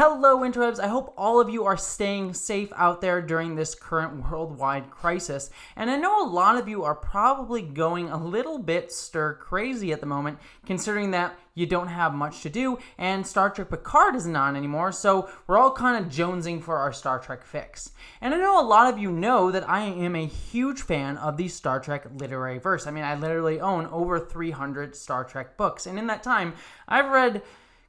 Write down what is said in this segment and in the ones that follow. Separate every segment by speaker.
Speaker 1: Hello, interwebs. I hope all of you are staying safe out there during this current worldwide crisis. And I know a lot of you are probably going a little bit stir crazy at the moment, considering that you don't have much to do and Star Trek Picard isn't on anymore, so we're all kind of jonesing for our Star Trek fix. And I know a lot of you know that I am a huge fan of the Star Trek literary verse. I mean, I literally own over 300 Star Trek books, and in that time, I've read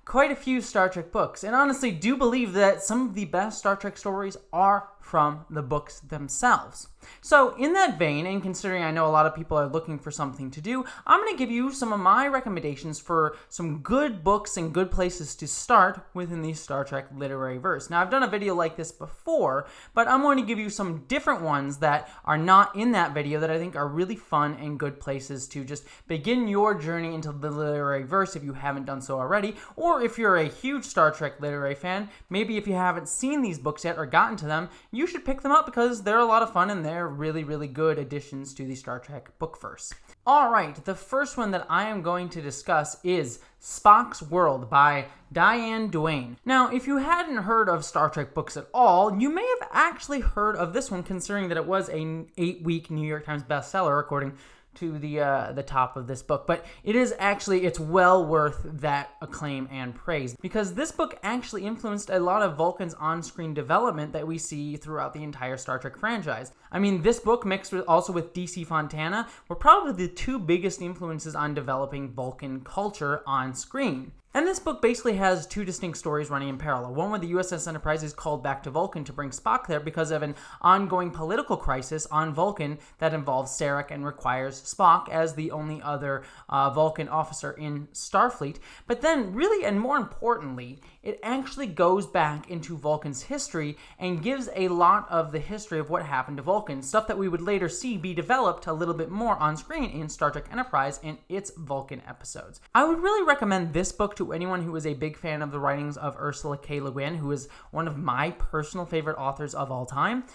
Speaker 1: quite a few Star Trek books, and honestly do believe that some of the best Star Trek stories are from the books themselves. So in that vein, and considering I know a lot of people are looking for something to do, I'm going to give you some of my recommendations for some good books and good places to start within the Star Trek literary verse. Now, I've done a video like this before, but I'm going to give you some different ones that are not in that video that I think are really fun and good places to just begin your journey into the literary verse if you haven't done so already, or if you're a huge Star Trek literary fan, maybe if you haven't seen these books yet or gotten to them, you should pick them up because they're a lot of fun and they're really, really good additions to the Star Trek bookverse. Alright, the first one that I am going to discuss is Spocks World by Diane Duane. Now, if you hadn't heard of Star Trek books at all, you may have actually heard of this one, considering that it was an 8-week New York Times bestseller, according to the top of this book. But it's well worth that acclaim and praise, because this book actually influenced a lot of Vulcan's on-screen development that we see throughout the entire Star Trek franchise. I mean, this book mixed also with DC Fontana were probably the two biggest influences on developing Vulcan culture on screen. And this book basically has two distinct stories running in parallel. One where the USS Enterprise is called back to Vulcan to bring Spock there because of an ongoing political crisis on Vulcan that involves Sarek and requires Spock as the only other Vulcan officer in Starfleet. But then, really and more importantly, it actually goes back into Vulcan's history and gives a lot of the history of what happened to Vulcan, stuff that we would later see be developed a little bit more on screen in Star Trek Enterprise and its Vulcan episodes. I would really recommend this book to anyone who is a big fan of the writings of Ursula K. Le Guin, who is one of my personal favorite authors of all time.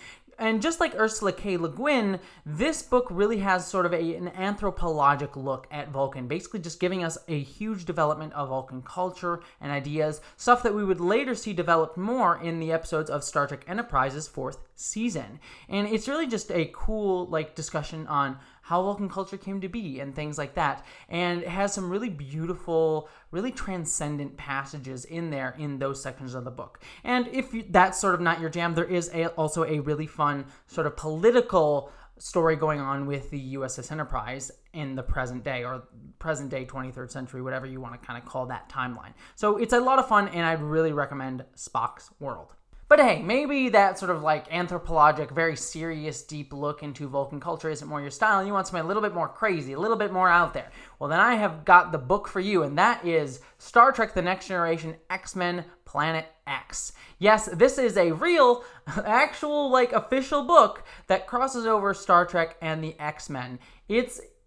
Speaker 1: And just like Ursula K. Le Guin, this book really has sort of an anthropologic look at Vulcan, basically just giving us a huge development of Vulcan culture and ideas, stuff that we would later see developed more in the episodes of Star Trek Enterprise's 4th season. And it's really just a cool discussion on how Vulcan culture came to be and things like that. And it has some really beautiful, really transcendent passages in there in those sections of the book. And if that's sort of not your jam, there is also a really fun sort of political story going on with the USS Enterprise in the present day, or present day 23rd century, whatever you want to kind of call that timeline. So it's a lot of fun, and I'd really recommend Spocks World. But hey, maybe that sort of anthropologic, very serious, deep look into Vulcan culture isn't more your style, and you want something a little bit more crazy, a little bit more out there. Well, then I have got the book for you, and that is Star Trek The Next Generation X-Men Planet X. Yes, this is a real, actual, official book that crosses over Star Trek and the X-Men.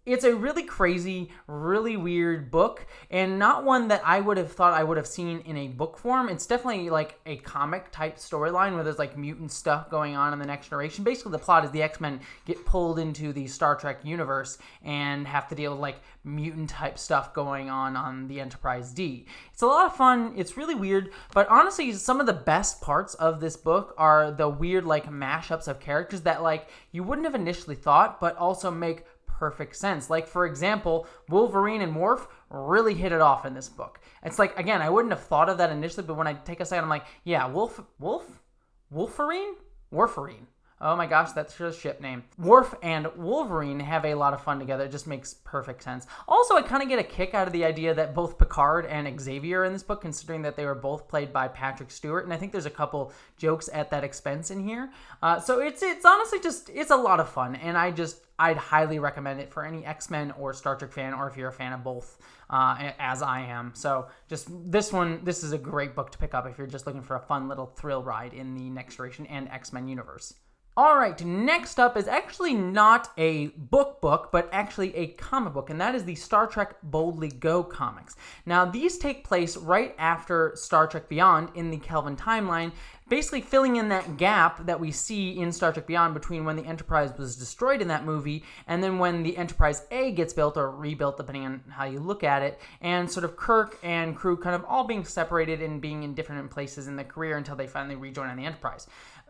Speaker 1: It's a really crazy, really weird book, and not one that I would have thought I would have seen in a book form. It's definitely a comic-type storyline where there's mutant stuff going on in the Next Generation. Basically, the plot is the X-Men get pulled into the Star Trek universe and have to deal with mutant-type stuff going on the Enterprise D. It's a lot of fun. It's really weird, but honestly, some of the best parts of this book are the weird mashups of characters that you wouldn't have initially thought, but also make perfect sense. For example, Wolverine and Worf really hit it off in this book. It's again, I wouldn't have thought of that initially, but when I take a second, I'm yeah, Wolverine? Warfarine. Oh my gosh, that's his ship name. Worf and Wolverine have a lot of fun together. It just makes perfect sense. Also, I kind of get a kick out of the idea that both Picard and Xavier are in this book, considering that they were both played by Patrick Stewart, and I think there's a couple jokes at that expense in here. So it's honestly it's a lot of fun, and I'd highly recommend it for any X-Men or Star Trek fan, or if you're a fan of both, as I am. So just this is a great book to pick up if you're just looking for a fun little thrill ride in the Next Generation and X-Men universe. Alright, next up is actually not a book, but actually a comic book, and that is the Star Trek Boldly Go comics. Now, these take place right after Star Trek Beyond in the Kelvin timeline, basically filling in that gap that we see in Star Trek Beyond between when the Enterprise was destroyed in that movie and then when the Enterprise A gets built or rebuilt, depending on how you look at it, and sort of Kirk and crew kind of all being separated and being in different places in their career until they finally rejoin on the Enterprise.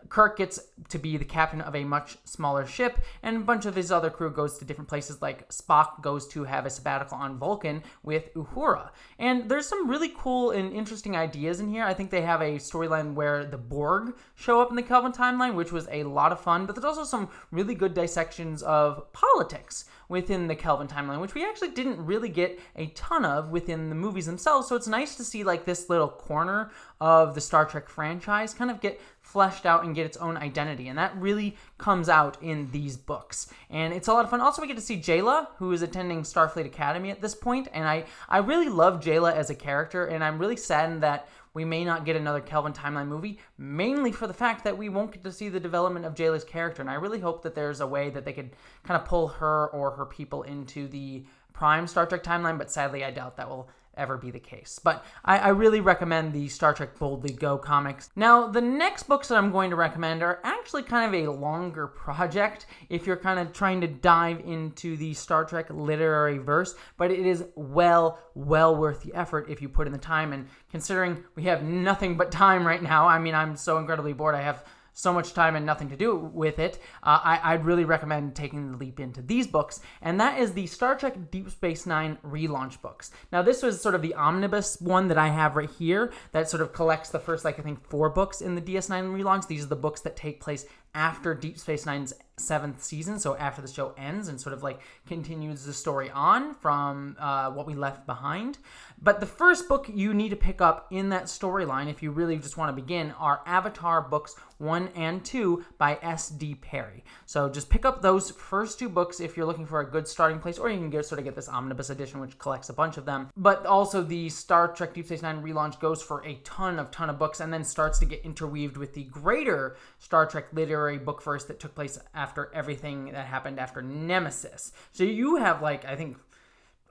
Speaker 1: Kirk gets to be the captain of a much smaller ship, and a bunch of his other crew goes to different places, like Spock goes to have a sabbatical on Vulcan with Uhura. And there's some really cool and interesting ideas in here. I think they have a storyline where the Borg show up in the Kelvin timeline, which was a lot of fun, but there's also some really good dissections of politics within the Kelvin timeline, which we actually didn't really get a ton of within the movies themselves. So it's nice to see like this little corner of the Star Trek franchise kind of get fleshed out and get its own identity, and that really comes out in these books, and it's a lot of fun. Also, we get to see Jayla, who is attending Starfleet Academy at this point, and I really love Jayla as a character, and I'm really saddened that we may not get another Kelvin timeline movie, mainly for the fact that we won't get to see the development of Jayla's character, and I really hope that there's a way that they could kind of pull her or her people into the prime Star Trek timeline, but sadly I doubt that will ever be the case. But I really recommend the Star Trek Boldly Go comics. Now, the next books that I'm going to recommend are actually kind of a longer project if you're kind of trying to dive into the Star Trek literary verse, but it is well worth the effort if you put in the time. And considering we have nothing but time right now, I mean, I'm so incredibly bored. I have so much time and nothing to do with it, I'd really recommend taking the leap into these books, and that is the Star Trek Deep Space Nine relaunch books. Now, this was sort of the omnibus one that I have right here that sort of collects the first, I think, 4 books in the DS9 relaunch. These are the books that take place after Deep Space Nine's 7th season, so after the show ends, and sort of like continues the story on from what we left behind. But the first book you need to pick up in that storyline, if you really just want to begin, are Avatar books 1 and 2 by S.D. Perry. So just pick up those first 2 books if you're looking for a good starting place, or you can get this omnibus edition, which collects a bunch of them. But also the Star Trek Deep Space Nine relaunch goes for a ton of books, and then starts to get interweaved with the greater Star Trek literary book verse that took place after everything that happened after Nemesis. So you have, like, I think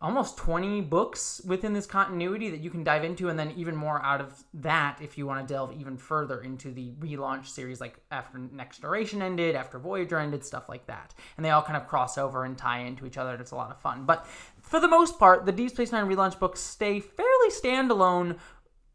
Speaker 1: almost 20 books within this continuity that you can dive into, and then even more out of that if you want to delve even further into the relaunch series, like after Next Generation ended, after Voyager ended, stuff like that. And they all kind of cross over and tie into each other, and it's a lot of fun. But for the most part, the Deep Space Nine relaunch books stay fairly standalone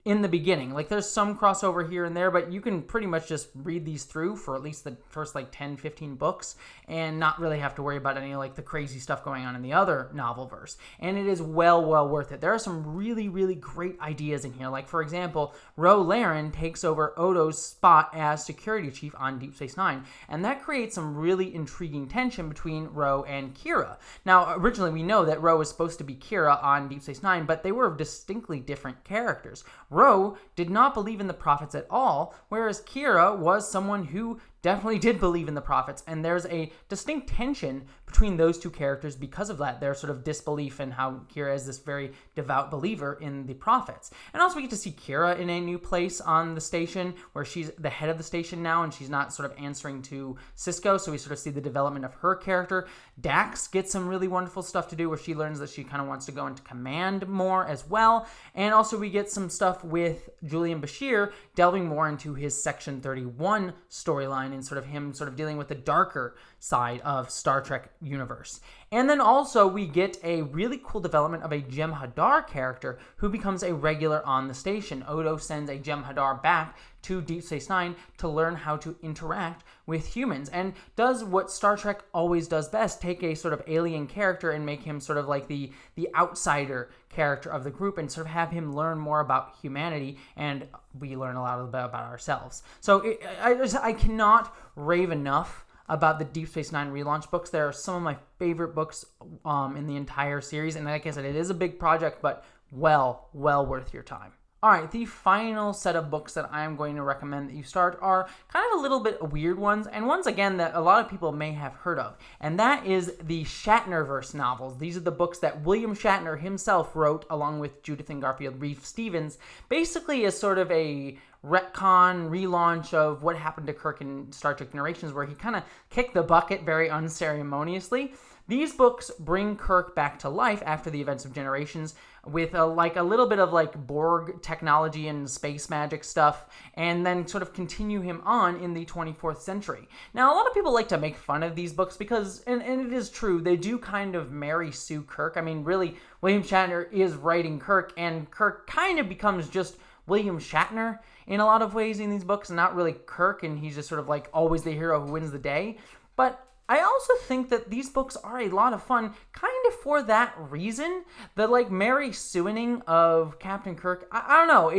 Speaker 1: in the beginning. Like, there's some crossover here and there, but you can pretty much just read these through for at least the first 10, 15 books and not really have to worry about any the crazy stuff going on in the other novel verse. And it is well worth it. There are some really great ideas in here. Like, for example, Ro Laren takes over Odo's spot as security chief on Deep Space Nine, and that creates some really intriguing tension between Ro and Kira. Now, originally we know that Ro was supposed to be Kira on Deep Space Nine, but they were distinctly different characters. Ro did not believe in the prophets at all, whereas Kira was someone who definitely did believe in the prophets, and there's a distinct tension between those two characters because of that, their sort of disbelief in how Kira is this very devout believer in the prophets. And also we get to see Kira in a new place on the station, where she's the head of the station now, and she's not sort of answering to Sisko, so we sort of see the development of her character. Dax gets some really wonderful stuff to do, where she learns that she kind of wants to go into command more as well, and also we get some stuff with Julian Bashir delving more into his Section 31 storyline, and sort of him sort of dealing with the darker side of Star Trek universe. And then also we get a really cool development of a Jem'Hadar character who becomes a regular on the station. Odo sends a Jem'Hadar back to Deep Space Nine to learn how to interact with humans, and does what Star Trek always does best, take a sort of alien character and make him sort of like the outsider character of the group, and sort of have him learn more about humanity, and we learn a lot about ourselves. So I cannot rave enough about the Deep Space Nine relaunch books. They are some of my favorite books in the entire series, and like I said, it is a big project, but well worth your time. All right, the final set of books that I am going to recommend that you start are kind of a little bit weird ones, and ones, again, that a lot of people may have heard of, and that is the Shatnerverse novels. These are the books that William Shatner himself wrote along with Judith and Garfield Reeve-Stevens, basically as sort of a retcon, relaunch of what happened to Kirk in Star Trek Generations, where he kind of kicked the bucket very unceremoniously. These books bring Kirk back to life after the events of Generations with a little bit of like Borg technology and space magic stuff, and then sort of continue him on in the 24th century. Now, a lot of people like to make fun of these books because, and it is true, they do kind of Mary Sue Kirk. I mean, really, William Shatner is writing Kirk, and Kirk kind of becomes just William Shatner in a lot of ways in these books, not really Kirk, and he's just sort of like always the hero who wins the day. But I also think that these books are a lot of fun, kind of for that reason. The like Mary Sueing of Captain Kirk, I don't know,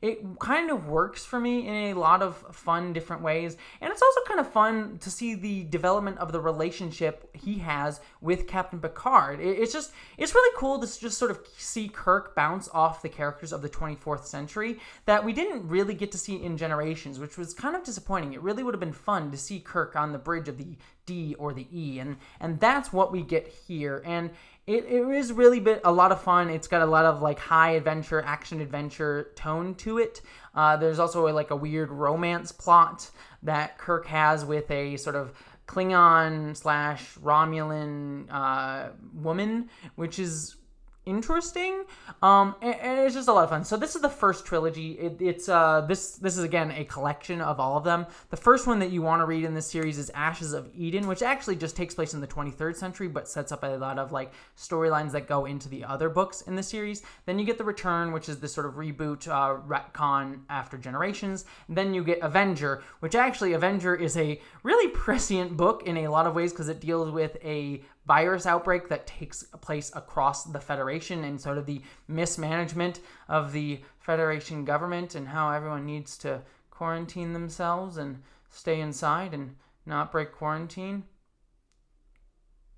Speaker 1: it kind of works for me in a lot of fun different ways. And it's also kind of fun to see the development of the relationship he has with Captain Picard. It's really cool to just sort of see Kirk bounce off the characters of the 24th century that we didn't really get to see in Generations, which was kind of disappointing. It really would have been fun to see Kirk on the bridge of the D or the E, and that's what we get here. And it is really a lot of fun. It's got a lot of like high adventure, action adventure tone to it. There's also a weird romance plot that Kirk has with a sort of Klingon / Romulan woman, which is interesting, and it's just a lot of fun. So this is the first trilogy. This is again a collection of all of them. The first one that you want to read in this series is Ashes of Eden, which actually just takes place in the 23rd century, but sets up a lot of like storylines that go into the other books in the series. Then you get The Return, which is this sort of reboot retcon after Generations. And then you get Avenger, which actually Avenger is a really prescient book in a lot of ways because it deals with a virus outbreak that takes place across the Federation and sort of the mismanagement of the Federation government and how everyone needs to quarantine themselves and stay inside and not break quarantine.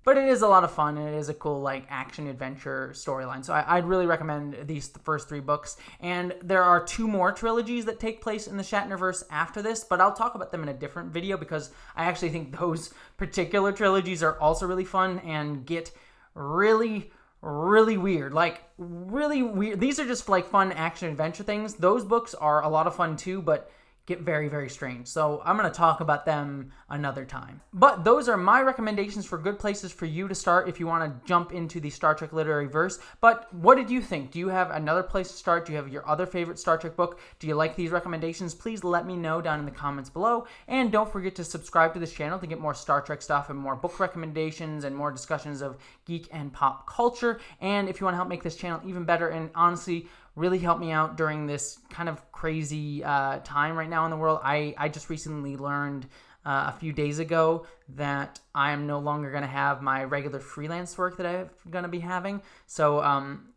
Speaker 1: But it is a lot of fun, and it is a cool like action adventure storyline. So I'd really recommend these first 3 books. And there are 2 more trilogies that take place in the Shatnerverse after this, but I'll talk about them in a different video because I actually think those particular trilogies are also really fun and get really, really weird. Like, really weird. These are just like fun action adventure things. Those books are a lot of fun too, but get very, very strange. So I'm going to talk about them another time. But those are my recommendations for good places for you to start if you want to jump into the Star Trek literary verse. But what did you think? Do you have another place to start? Do you have your other favorite Star Trek book? Do you like these recommendations? Please let me know down in the comments below. And don't forget to subscribe to this channel to get more Star Trek stuff and more book recommendations and more discussions of geek and pop culture. And if you want to help make this channel even better and honestly really help me out during this kind of crazy time right now in the world. I just recently learned a few days ago that I am no longer going to have my regular freelance work that I'm going to be having. So I'm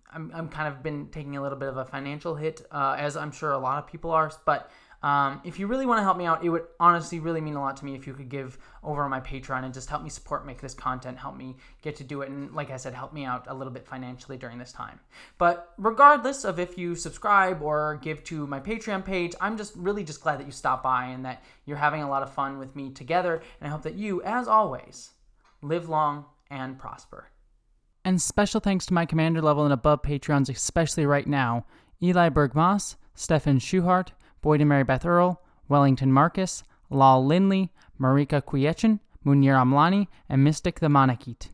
Speaker 1: kind of been taking a little bit of a financial hit, as I'm sure a lot of people are. But if you really want to help me out, it would honestly really mean a lot to me if you could give over on my Patreon and just help me make this content, help me get to do it, and like I said, help me out a little bit financially during this time. But regardless of if you subscribe or give to my Patreon page, I'm just really glad that you stopped by and that you're having a lot of fun with me together, and I hope that you, as always, live long and prosper. And special thanks to my commander level and above Patreons, especially right now, Eli Bergmas, Stefan Schuhart, Boyd and Mary Beth Earl, Wellington Marcus, Lal Lindley, Marika Kuyechin, Munir Amlani, and Mystic the Monakit.